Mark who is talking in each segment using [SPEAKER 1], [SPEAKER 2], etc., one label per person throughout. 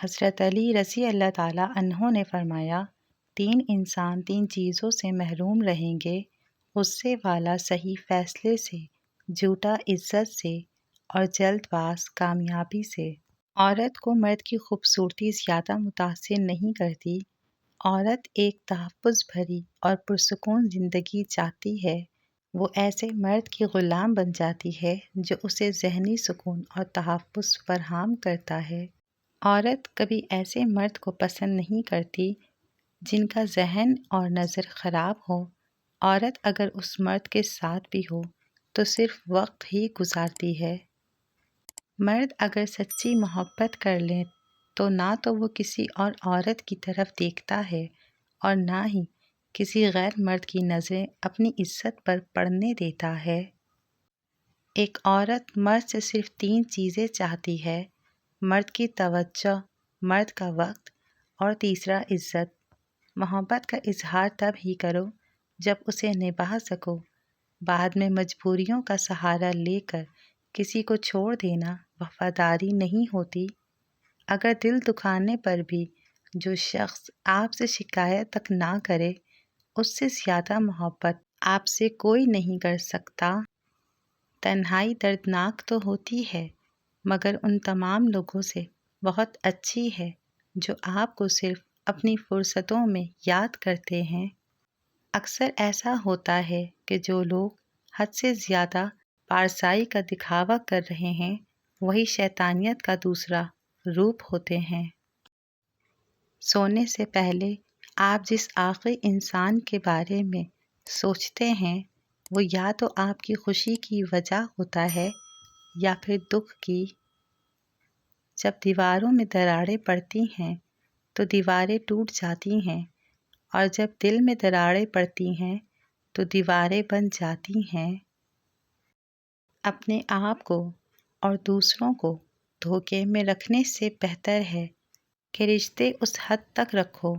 [SPEAKER 1] حضرت علی رضی اللہ تعالیٰ عنہ نے فرمایا، 3 انسان 3 چیزوں سے محروم رہیں گے: غصے والا صحیح فیصلے سے، جھوٹا عزت سے، اور جلد باز کامیابی سے۔ عورت کو مرد کی خوبصورتی زیادہ متاثر نہیں کرتی۔ عورت ایک تحفظ بھری اور پرسکون زندگی چاہتی ہے۔ وہ ایسے مرد کی غلام بن جاتی ہے جو اسے ذہنی سکون اور تحفظ فراہم کرتا ہے۔ عورت کبھی ایسے مرد کو پسند نہیں کرتی جن کا ذہن اور نظر خراب ہو۔ عورت اگر اس مرد کے ساتھ بھی ہو تو صرف وقت ہی گزارتی ہے۔ مرد اگر سچی محبت کر لے تو نہ تو وہ کسی اور عورت کی طرف دیکھتا ہے اور نہ ہی کسی غیر مرد کی نظریں اپنی عزت پر پڑنے دیتا ہے۔ ایک عورت مرد سے صرف 3 چیزیں چاہتی ہے: مرد کی توجہ، مرد کا وقت، اور تیسرا عزت۔ محبت کا اظہار تب ہی کرو جب اسے نبھا سکو۔ بعد میں مجبوریوں کا سہارا لے کر کسی کو چھوڑ دینا وفاداری نہیں ہوتی۔ اگر دل دکھانے پر بھی جو شخص آپ سے شکایت تک نہ کرے، اس سے زیادہ محبت آپ سے کوئی نہیں کر سکتا۔ تنہائی دردناک تو ہوتی ہے، مگر ان تمام لوگوں سے بہت اچھی ہے جو آپ کو صرف اپنی فرصتوں میں یاد کرتے ہیں۔ اکثر ایسا ہوتا ہے کہ جو لوگ حد سے زیادہ پارسائی کا دکھاوا کر رہے ہیں، وہی شیطانیت کا دوسرا روپ ہوتے ہیں۔ سونے سے پہلے آپ جس آخری انسان کے بارے میں سوچتے ہیں، وہ یا تو آپ کی خوشی کی وجہ ہوتا ہے یا پھر دکھ کی۔ جب دیواروں میں دراڑیں پڑتی ہیں تو دیواریں ٹوٹ جاتی ہیں، اور جب دل میں دراڑیں پڑتی ہیں تو دیواریں بن جاتی ہیں۔ اپنے آپ کو اور دوسروں کو دھوکے میں رکھنے سے بہتر ہے کہ رشتے اس حد تک رکھو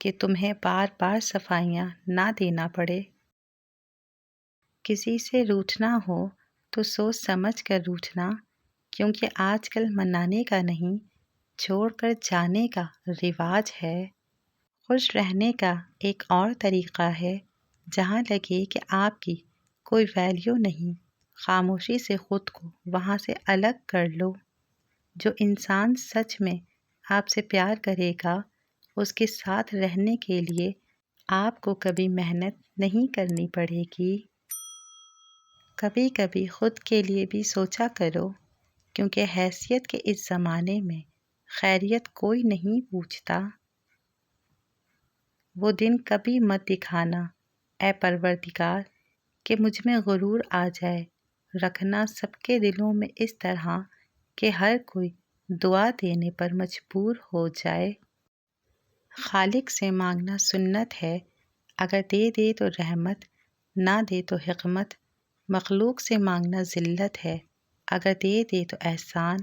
[SPEAKER 1] کہ تمہیں بار بار صفائیاں نہ دینا پڑے۔ کسی سے روٹھنا ہو تو سوچ سمجھ کر روٹھنا، کیونکہ آج کل منانے کا نہیں، چھوڑ کر جانے کا رواج ہے۔ خوش رہنے کا ایک اور طریقہ ہے، جہاں لگے کہ آپ کی کوئی ویلیو نہیں، خاموشی سے خود کو وہاں سے الگ کر لو۔ جو انسان سچ میں آپ سے پیار کرے گا، اس کے ساتھ رہنے کے لیے آپ کو کبھی محنت نہیں کرنی پڑے گی۔ کبھی کبھی خود کے لیے بھی سوچا کرو، کیونکہ حیثیت کے اس زمانے میں خیریت کوئی نہیں پوچھتا۔ وہ دن کبھی مت دکھانا اے پروردگار کہ مجھ میں غرور آ جائے، رکھنا سب کے دلوں میں اس طرح کہ ہر کوئی دعا دینے پر مجبور ہو جائے۔ خالق سے مانگنا سنت ہے، اگر دے دے تو رحمت، نہ دے تو حکمت۔ مخلوق سے مانگنا ذلت ہے، اگر دے دے تو احسان،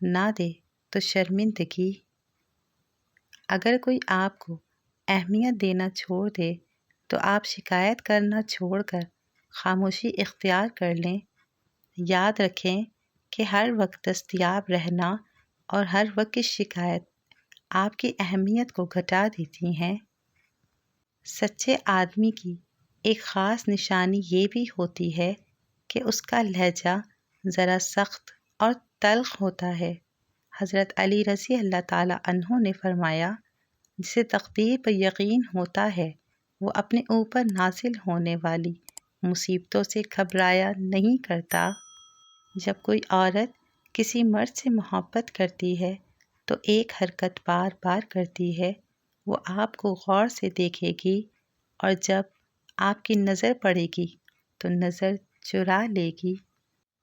[SPEAKER 1] نہ دے تو شرمندگی۔ اگر کوئی آپ کو اہمیت دینا چھوڑ دے تو آپ شکایت کرنا چھوڑ کر خاموشی اختیار کر لیں۔ یاد رکھیں کہ ہر وقت دستیاب رہنا اور ہر وقت کی شکایت آپ کی اہمیت کو گھٹا دیتی ہیں۔ سچے آدمی کی ایک خاص نشانی یہ بھی ہوتی ہے کہ اس کا لہجہ ذرا سخت اور تلخ ہوتا ہے۔ حضرت علی رضی اللہ تعالیٰ عنہ نے فرمایا، جسے تقدیر پر یقین ہوتا ہے، وہ اپنے اوپر نازل ہونے والی مصیبتوں سے گھبرایا نہیں کرتا۔ جب کوئی عورت کسی مرد سے محبت کرتی ہے تو ایک حرکت بار بار کرتی ہے، وہ آپ کو غور سے دیکھے گی، اور جب آپ کی نظر پڑے گی تو نظر چرا لے گی۔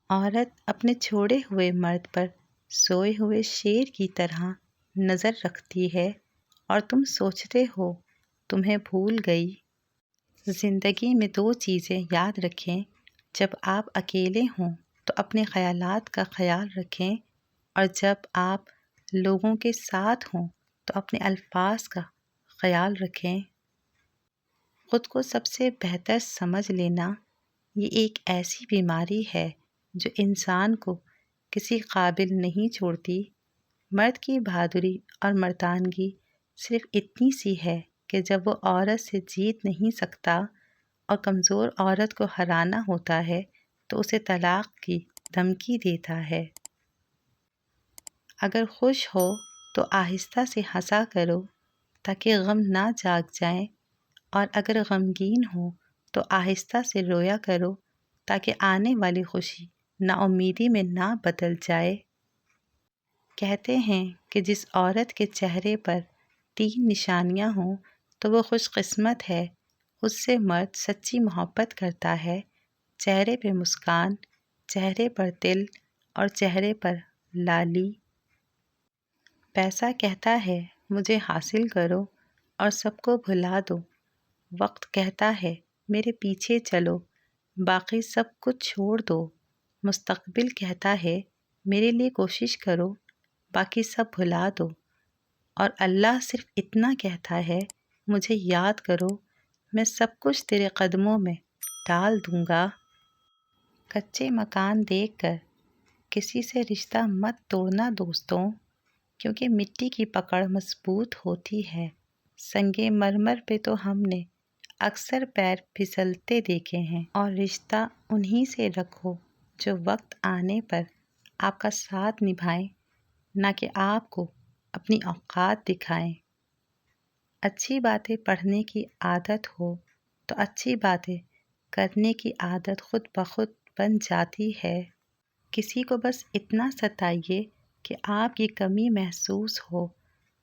[SPEAKER 1] عورت اپنے چھوڑے ہوئے مرد پر سوئے ہوئے شیر کی طرح نظر رکھتی ہے، اور تم سوچتے ہو تمہیں بھول گئی۔ زندگی میں 2 چیزیں یاد رکھیں: جب آپ اکیلے ہوں تو اپنے خیالات کا خیال رکھیں، اور جب آپ لوگوں کے ساتھ ہوں تو اپنے الفاظ کا خیال رکھیں۔ خود کو سب سے بہتر سمجھ لینا یہ ایک ایسی بیماری ہے جو انسان کو کسی قابل نہیں چھوڑتی۔ مرد کی بہادری اور مردانگی صرف اتنی سی ہے کہ جب وہ عورت سے جیت نہیں سکتا اور کمزور عورت کو ہرانا ہوتا ہے تو اسے طلاق کی دھمکی دیتا ہے۔ اگر خوش ہو تو آہستہ سے ہنسا کرو تاکہ غم نہ جاگ جائیں، اور اگر غمگین ہو تو آہستہ سے رویا کرو تاکہ آنے والی خوشی نا امیدی میں نہ بدل جائے۔ کہتے ہیں کہ جس عورت کے چہرے پر 3 نشانیاں ہوں تو وہ خوش قسمت ہے۔ اس سے مرد سچی محبت کرتا ہے، چہرے پہ مسکان، چہرے پر تل اور چہرے پر لالی۔ پیسہ کہتا ہے مجھے حاصل کرو اور سب کو بھلا دو۔ وقت کہتا ہے میرے پیچھے چلو، باقی سب کچھ چھوڑ دو۔ مستقبل کہتا ہے میرے لیے کوشش کرو، باقی سب بھلا دو۔ اور اللہ صرف اتنا کہتا ہے مجھے یاد کرو، میں سب کچھ تیرے قدموں میں ڈال دوں گا۔ کچے مکان دیکھ کر کسی سے رشتہ مت توڑنا دوستوں، کیونکہ مٹی کی پکڑ مضبوط ہوتی ہے۔ سنگ مرمر پہ تو ہم نے اکثر پیر پھسلتے دیکھے ہیں۔ اور رشتہ انہی سے رکھو جو وقت آنے پر آپ کا ساتھ نبھائیں، نہ کہ آپ کو اپنی اوقات دکھائیں۔ اچھی باتیں پڑھنے کی عادت ہو تو اچھی باتیں کرنے کی عادت خود بخود بن جاتی ہے۔ کسی کو بس اتنا ستائیے کہ آپ کی کمی محسوس ہو،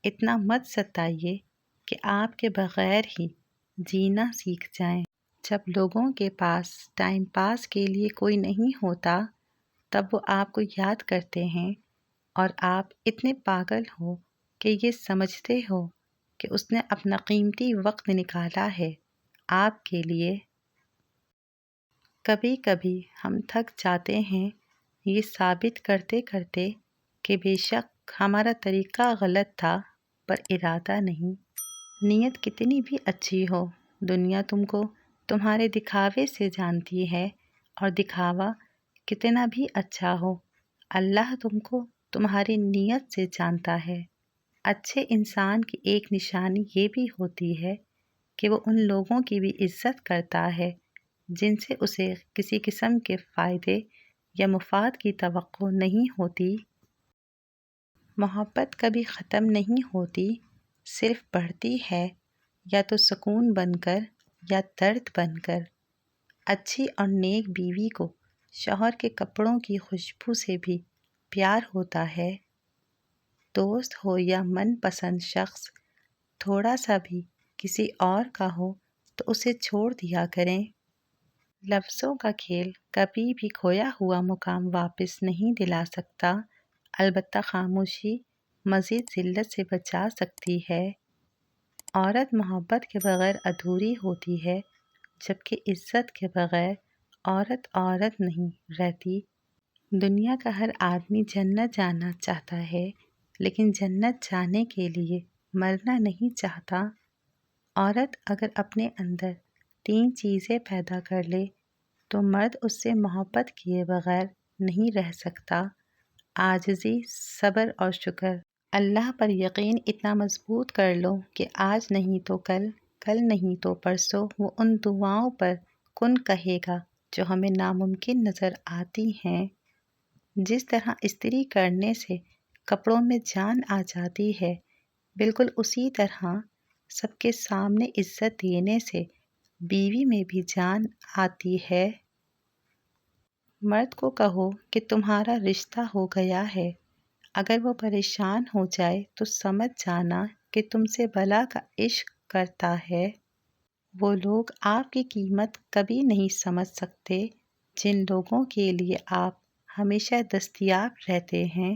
[SPEAKER 1] اتنا مت ستائیے کہ آپ کے بغیر ہی جینا سیکھ جائیں۔ جب لوگوں کے پاس ٹائم پاس کے لیے کوئی نہیں ہوتا تب وہ آپ کو یاد کرتے ہیں، اور آپ اتنے پاگل ہو کہ یہ سمجھتے ہو کہ اس نے اپنا قیمتی وقت نکالا ہے آپ کے لیے۔ کبھی کبھی ہم تھک جاتے ہیں یہ ثابت کرتے کرتے کہ بے شک ہمارا طریقہ غلط تھا، پر ارادہ نہیں۔ نیت کتنی بھی اچھی ہو، دنیا تم کو تمہارے دکھاوے سے جانتی ہے، اور دکھاوا کتنا بھی اچھا ہو، اللہ تم کو تمہاری نیت سے جانتا ہے۔ اچھے انسان کی ایک نشانی یہ بھی ہوتی ہے کہ وہ ان لوگوں کی بھی عزت کرتا ہے جن سے اسے کسی قسم کے فائدے یا مفاد کی توقع نہیں ہوتی۔ محبت کبھی ختم نہیں ہوتی، صرف بڑھتی ہے، یا تو سکون بن کر یا درد بن کر۔ اچھی اور نیک بیوی کو شوہر کے کپڑوں کی خوشبو سے بھی پیار ہوتا ہے۔ دوست ہو یا من پسند شخص، تھوڑا سا بھی کسی اور کا ہو تو اسے چھوڑ دیا کریں۔ لفظوں کا کھیل کبھی بھی کھویا ہوا مقام واپس نہیں دلا سکتا، البتہ خاموشی مزید ذلت سے بچا سکتی ہے۔ عورت محبت کے بغیر ادھوری ہوتی ہے، جبکہ عزت کے بغیر عورت عورت نہیں رہتی۔ دنیا کا ہر آدمی جنت جانا چاہتا ہے، لیکن جنت جانے کے لیے مرنا نہیں چاہتا۔ عورت اگر اپنے اندر 3 چیزیں پیدا کر لے تو مرد اس سے محبت کیے بغیر نہیں رہ سکتا: عاجزی، صبر اور شکر۔ اللہ پر یقین اتنا مضبوط کر لو کہ آج نہیں تو کل، کل نہیں تو پرسوں وہ ان دعاؤں پر کن کہے گا جو ہمیں ناممکن نظر آتی ہیں۔ جس طرح استری کرنے سے کپڑوں میں جان آ جاتی ہے، بالکل اسی طرح سب کے سامنے عزت دینے سے بیوی میں بھی جان آتی ہے۔ مرد کو کہو کہ تمہارا رشتہ ہو گیا ہے، اگر وہ پریشان ہو جائے تو سمجھ جانا کہ تم سے بلا کا عشق کرتا ہے۔ وہ لوگ آپ کی قیمت کبھی نہیں سمجھ سکتے جن لوگوں کے لیے آپ ہمیشہ دستیاب رہتے ہیں۔